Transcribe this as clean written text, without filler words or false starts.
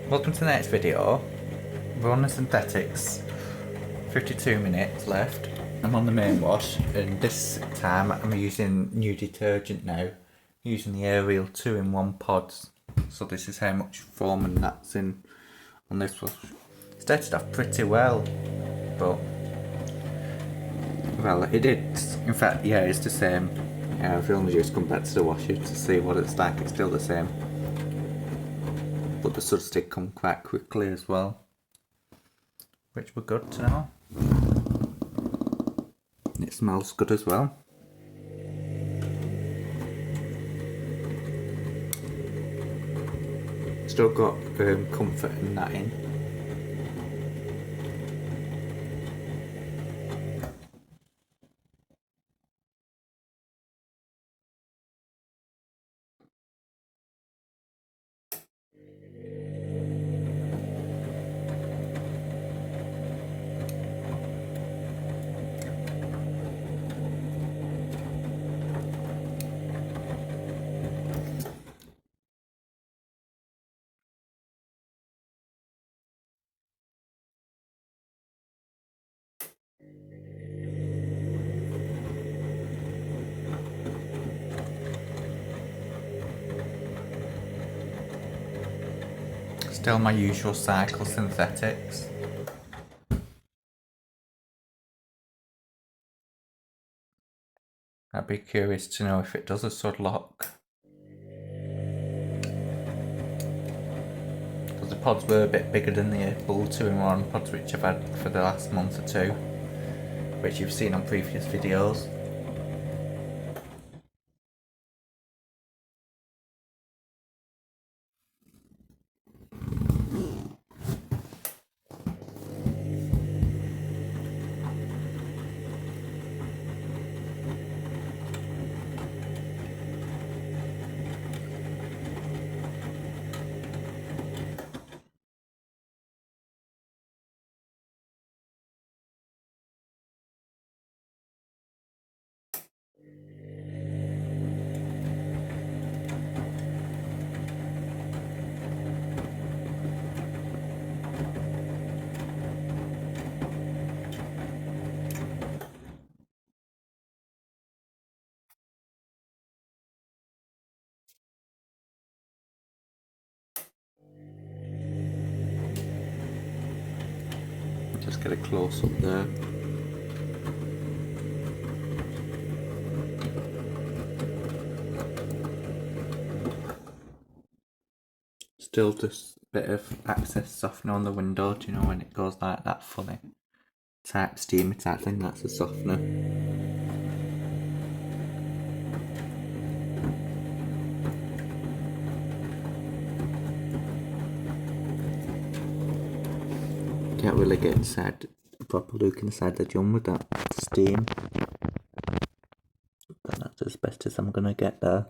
Welcome to the next video. We're on the synthetics, 52 minutes left. I'm on the main wash and this time I'm using new detergent now. I'm using the Ariel 2-in-1 pods. So this is how much foam and that's in on this wash. It started off pretty well, but well it did. In fact, yeah, it's the same. I've only just come back to the washer to see what it's like. It's still the same. But the suds did come quite quickly as well, which were good to know. It smells good as well. Still got comfort in that in. Still my usual cycle synthetics. I'd be curious to know if it does a sud lock. Because the pods were a bit bigger than the full 2-in-1 pods which I've had for the last month or two, which you've seen on previous videos. Just get a close up there. Still just a bit of access softener on the window, do you know when it goes like that funny type steamy type thing, that's a softener. Can't really get inside, a proper look inside the drum with that steam. But that's as best as I'm gonna get there.